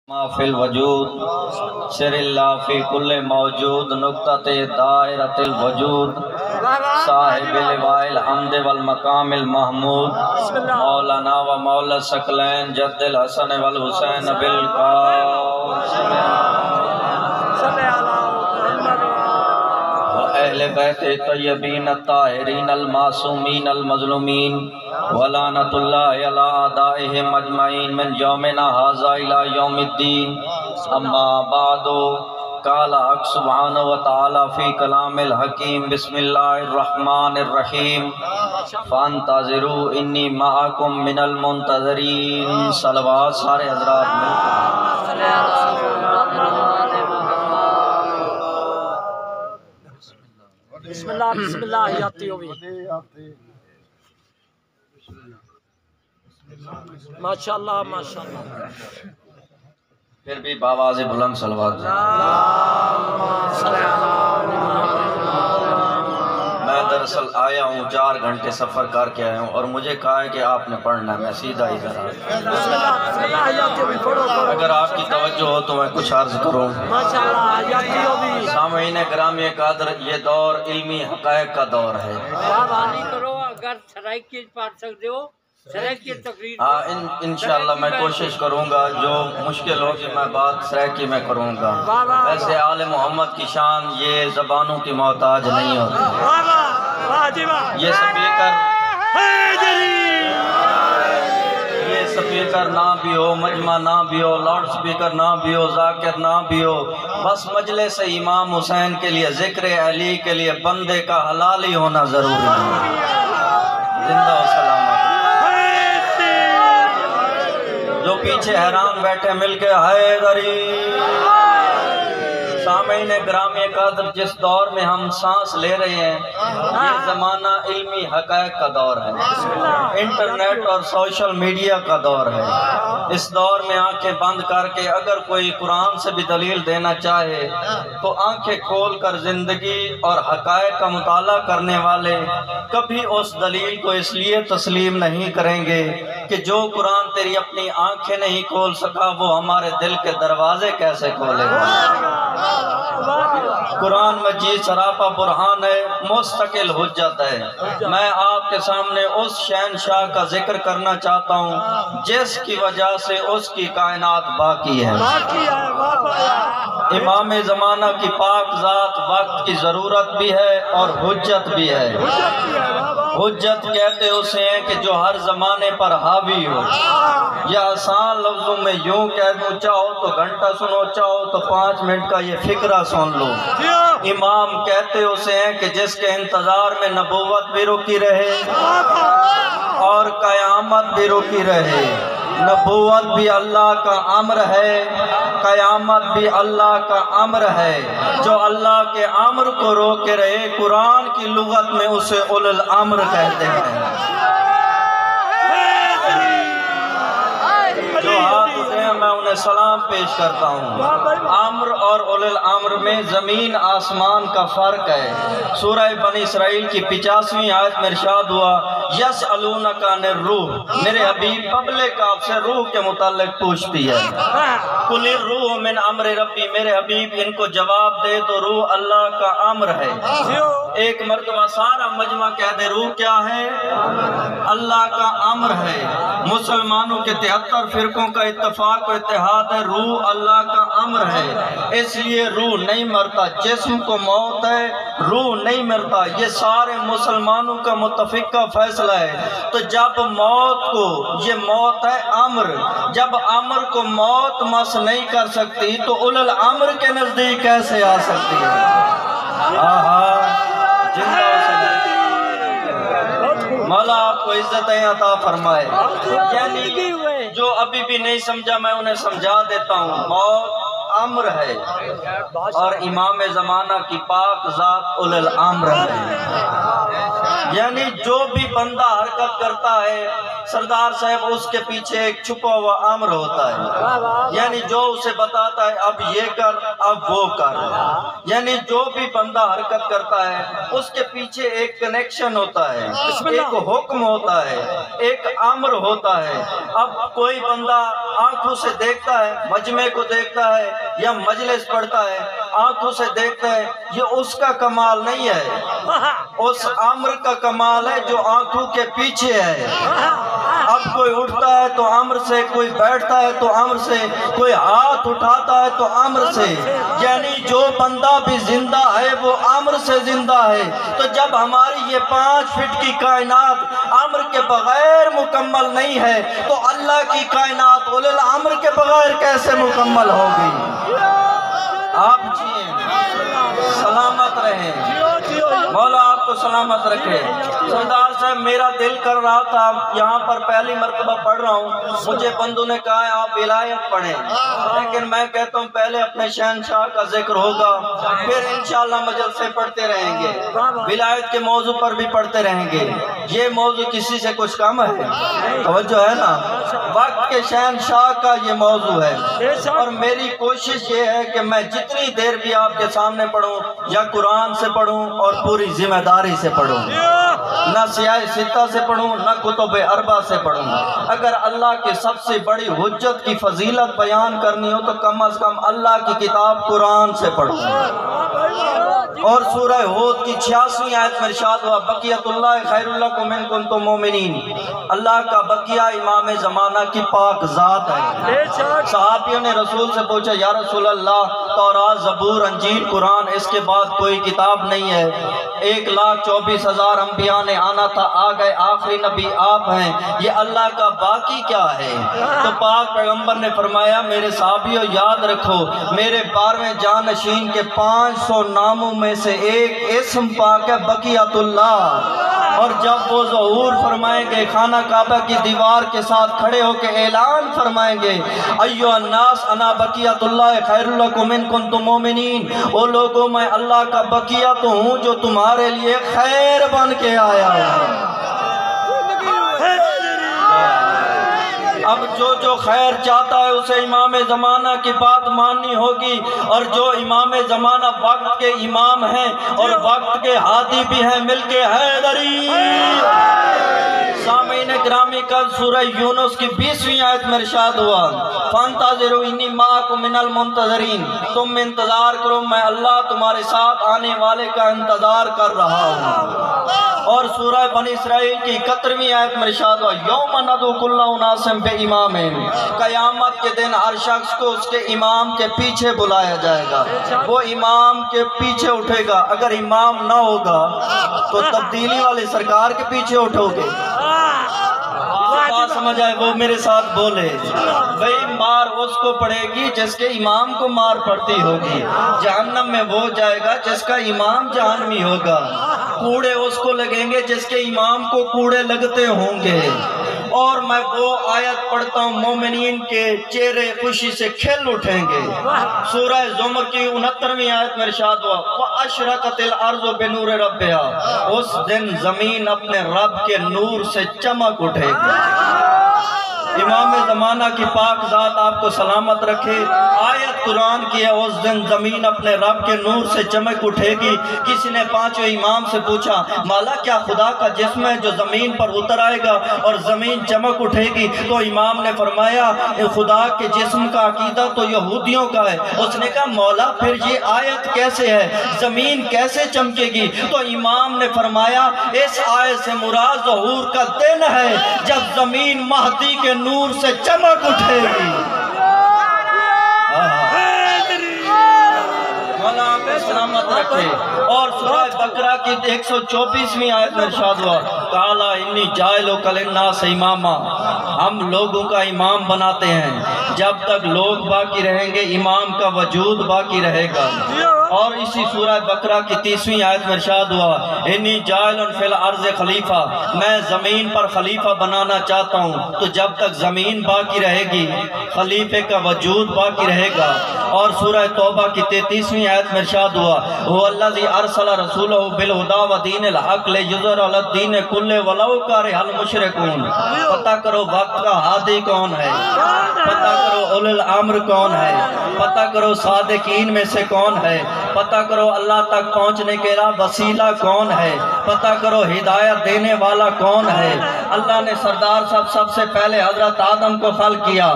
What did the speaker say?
ما فی الوجود سر اللہ فی کل موجود نقطۃ دائرۃ الوجود صاحب لواء الحمد والمقام المحمود مولانا و مولا الثقلین جد الحسن والحسین بالقول اہل بیت طیبین الطاہرین المعصومین المظلومین ولعنت اللہ علی اعدائہم اجمعین من یومنا ھذا الی یوم الدین اما بعد قال حق سبحانہ وتعالی فی کلام الحکیم بسم اللہ الرحمن الرحیم فانتظروا انی معکم من المنتظرین صلوات سارے حضرات مل بسم اللہ بسم اللہ آتی ہوئی ماشاءاللہ ماشاءاللہ پھر بھی باواز بلند صلوات میں دراصل آیا ہوں 4 گھنٹے سفر کر کے آیا ہوں اور مجھے کہا ہے کہ آپ نے پڑھنا ہے میں سیدھا ادھر آیا اگر آپ کی توجہ ہو تو میں کچھ عرض کروں سامعین گرامی قدر یہ دور علمی حقائق کا دور ہے اگر سرائکی پڑھ سکتے ہو انشاءاللہ میں کوشش کروں گا جو مشکل ہو کہ میں بات سرائکی میں کروں گا ویسے آل محمد کی شان یہ زبانوں کی محتاج نہیں ہوتی یہ سپیکر نہ بھی ہو مجمع نہ بھی ہو لاؤڈ سپیکر نہ بھی ہو ذاکر نہ بھی ہو بس مجلس امام حسین کے لیے ذکر علی کے لیے بندے کا حلال ہی ہونا ضروری ہے زندہ و سلامت جو پیچھے حیران بیٹھے مل کے حیدری سامعین گرامی قدر جس دور میں ہم سانس لے رہے ہیں یہ زمانہ علمی حقائق کا دور ہے انٹرنیٹ اور سوشل میڈیا کا دور ہے اس دور میں آنکھیں بند کر کے اگر کوئی قرآن سے بھی دلیل دینا چاہے تو آنکھیں کھول کر زندگی اور حقائق کا مطالعہ کرنے والے کبھی اس دلیل کو اس لیے تسلیم نہیں کریں گے کہ جو قرآن تیری اپنی آنکھیں نہیں کھول سکا وہ ہمارے دل کے دروازے کیسے کھولے گا قرآن مجید سراپا برہان ہے مستقل حجت ہے میں آپ کے سامنے اس شہنشاہ کا ذکر کرنا چاہتا ہوں جس کی وجہ سے اس کی کائنات باقی ہے امام زمانہ کی پاک ذات وقت کی ضرورت بھی ہے اور حجت بھی ہے حجت کہتے اسے ہیں کہ جو ہر زمانے پر حاوی ہو یا آسان لفظوں میں یوں کہہ دوں چاہو تو گھنٹہ سنو چاہو تو 5 منٹ کا یہ فقرہ سن لو امام کہتے اسے ہیں کہ جس کے انتظار میں نبوت بھی رکی رہے اور قیامت بھی رکی رہے نبوت بھی اللہ کا امر ہے قیامت بھی اللہ کا امر ہے جو اللہ کے امر کو روکے رہے قرآن کی لغت میں اسے اولو الامر کہتے ہیں جو ہاتھ اٹھے ہیں میں انہیں سلام پیش کرتا ہوں امر اور اولو الامر میں زمین آسمان کا فرق ہے سورہ بنی اسرائیل کی 85ویں آیت میں ارشاد ہوا یسألونک عن الروح میرے حبیب پبلک آپ سے روح کے متعلق پوچھتی ہے قل الروح من امر ربی میرے حبیب ان کو جواب دے تو روح اللہ کا امر ہے ایک مرتبہ سارا مجمع کہہ دے روح کیا ہے اللہ کا امر ہے مسلمانوں کے 73 فرقوں کا اتفاق و اتحاد ہے روح اللہ کا امر ہے اس لیے روح نہیں مرتا جسم کو موت ہے روح نہیں مرتا یہ سارے مسلمانوں کا متفقہ فیصلہ ہے تو جب موت کو یہ موت ہے امر جب امر کو موت مس نہیں کر سکتی تو اولو الامر کے نزدیک کیسے آ سکتی ہے زندہ مولا آپ کو عزتیں عطا فرمائے یعنی جو ابھی بھی نہیں سمجھا میں انہیں سمجھا دیتا ہوں موت امر ہے اور امام زمانہ کی پاک ذات اولو الامر ہے یعنی جو بھی بندہ حرکت کرتا ہے سردار صاحب اس کے پیچھے ایک چھپا ہوا امر ہوتا ہے، یعنی جو اسے بتاتا ہے اب یہ کر اب وہ کر، یعنی جو بھی بندہ حرکت کرتا ہے اس کے پیچھے ایک کنیکشن ہوتا ہے، ایک حکم ہوتا ہے، ایک امر ہوتا ہے۔ اب کوئی بندہ آنکھوں سے دیکھتا ہے، مجمع کو دیکھتا ہے یا مجلس پڑھتا ہے، آنکھوں سے دیکھتا ہے، یہ اس کا کمال نہیں ہے، اس امر کا کمال ہے جو آنکھوں کے پیچھے ہے۔ اب کوئی اٹھتا ہے تو امر سے، کوئی بیٹھتا ہے تو امر سے، کوئی ہاتھ اٹھاتا ہے تو امر سے، یعنی جو بندہ بھی زندہ ہے وہ امر سے زندہ ہے۔ تو جب ہماری یہ 5 فٹ کی کائنات امر کے بغیر مکمل نہیں ہے تو اللہ کی کائنات اولل الامر کے بغیر کیسے مکمل ہوگی؟ آپ سلامت رہیں، مولا آپ کو سلامت رکھے۔ سردار صاحب میرا دل کر رہا تھا، یہاں پر پہلی مرتبہ پڑھ رہا ہوں، مجھے بندوں نے کہا ہے آپ ولایت پڑھیں، لیکن میں کہتا ہوں پہلے اپنے شہنشاہ کا ذکر ہوگا، پھر انشاءاللہ مجلسیں پڑھتے رہیں گے، ولایت کے موضوع پر بھی پڑھتے رہیں گے۔ یہ موضوع کسی سے کچھ کم ہے؟ توجہ ہے نا، وقت کے شہنشاہ کا یہ موضوع ہے، اور میری کوشش یہ ہے کہ میں جتنی دیر بھی آپ کے سامنے پڑھوں یا قرآن سے پڑھوں اور پوری ذمہ داری سے پڑھوں، نہ سیاہ ستہ سے پڑھوں نہ کتب اربع سے پڑھوں۔ اگر اللہ کی سب سے بڑی حجت کی فضیلت بیان کرنی ہو تو کم از کم اللہ کی کتاب قرآن سے پڑھوں۔ اور سورہ ہود کی 86 آیت میں ارشاد ہوا بقیت اللہ خیر لکم ان کنتم مومنین، اللہ کا بقیہ امام زمانہ کی پاک ذات ہے۔ صحابیوں نے رسول سے پوچھا یا رسول اللہ تورات زبور انجیل قرآن اس کے بعد کوئی کتاب نہیں ہے، 1,24,000 انبیاء نے آنا تھا، آ گئے، آخری نبی آپ ہیں، یہ اللہ کا باقی کیا ہے؟ تو پاک پیغمبر نے فرمایا میرے صحابیوں یاد رکھو میرے 12ویں جانشین کے 500 ناموں میں سے ایک اسم پاک ہے بقیت اللہ، اور جب وہ ظہور فرمائیں گے خانہ کعبہ کی دیوار کے ساتھ کھڑے ہو کے اعلان فرمائیں گے ایھا الناس انا بقیت اللہ خیر لکم ان کنتم مومنین، او لوگوں میں اللہ کا بقیہ تو ہوں جو تمہارے لیے خیر بن کے آیا ہوں۔ اب جو خیر چاہتا ہے اسے امام زمانہ کی بات ماننی ہوگی، اور جو امام زمانہ وقت کے امام ہیں اور وقت کے ہادی بھی ہیں، مل کے حیدری۔ سامعین گرامی کل سورہ یونس کی 20ویں آیت میں ارشاد ہوا فانتظروا انی معکم من المنتظرین، تم انتظار کرو میں اللہ تمہارے ساتھ آنے والے کا انتظار کر رہا ہوں۔ اور سورہ بنی اسرائیل کی 71ویں آیت میں ارشاد ہوا یوم ندعو کل اناس بامام، قیامت کے دن ہر شخص کو اس کے امام کے پیچھے بلایا جائے گا، وہ امام کے پیچھے اٹھے گا۔ اگر امام نہ ہوگا تو تبدیلی والے سرکار کے پیچھے اٹھو گے۔ بات سمجھ آئے وہ میرے ساتھ بولے، بھئی مار اس کو پڑے گی جس کے امام کو مار پڑتی ہوگی، جہنم میں وہ جائے گا جس کا امام جہنمی ہوگا، کوڑے اس کو لگیں گے جس کے امام کو کوڑے لگتے ہوں گے۔ اور میں وہ آیت پڑھتا ہوں مومنین کے چہرے خوشی سے کھل اٹھیں گے۔ سورہ زمر کی 69ویں آیت میں ارشاد ہوا وَأَشْرَقَتِ الْأَرْضُ بِنُورِ رَبِّهَا، اس دن زمین اپنے رب کے نور سے چمک اٹھے گی۔ امام زمانہ کی پاک ذات آپ کو سلامت رکھے۔ آیت قرآن کی ہے اس دن زمین اپنے رب کے نور سے چمک اٹھے گی۔ کسی نے 5 امام سے پوچھا مولا کیا خدا کا جسم ہے جو زمین پر اتر آئے گا اور زمین چمک اٹھے گی؟ تو امام نے فرمایا خدا کے جسم کا عقیدہ تو یہودیوں کا ہے۔ اس نے کہا مولا پھر یہ آیت کیسے ہے، زمین کیسے چمکے گی؟ تو امام نے فرمایا اس آیت سے مراد ظہور کا دن ہے جب زمین مہدی کے نور سے چمک اٹھے گی۔ مولا آپ کو سلامت رکھے۔ اور سورہ بقرہ کی 124ویں آیت میں ارشاد ہوا قَالَ إِنِّي جَاعِلُكَ لِلنَّاسِ إِمَامًا، ہم لوگوں کا امام بناتے ہیں۔ جب تک لوگ باقی رہیں گے امام کا وجود باقی رہے گا۔ اور اسی سورہ بقرہ کی 30ویں آیت میں ارشاد ہوا انی جاعل فی الارض خلیفہ، میں زمین پر خلیفہ بنانا چاہتا ہوں۔ تو جب تک زمین باقی رہے گی خلیفے کا وجود باقی رہے گا۔ اور سورہ توبہ کی 33ویں آیت میں ارشاد ہوا هو الذی ارسل رسولہ بالہدی ودین الحق لیظہرہ علی الدین کلہ ولو کرہ المشرکون۔ پتہ کرو وقت کا ہادی کون ہے، پتہ کرو اولو الامر کون ہے، پتہ کرو صادقین میں سے کون ہے، پتہ کرو اللہ تک پہنچنے کے وسیلہ کون ہے، پتہ کرو ہدایت دینے والا کون ہے۔ اللہ نے سردار صاحب سب سے پہلے حضرت آدم کو خلق کیا۔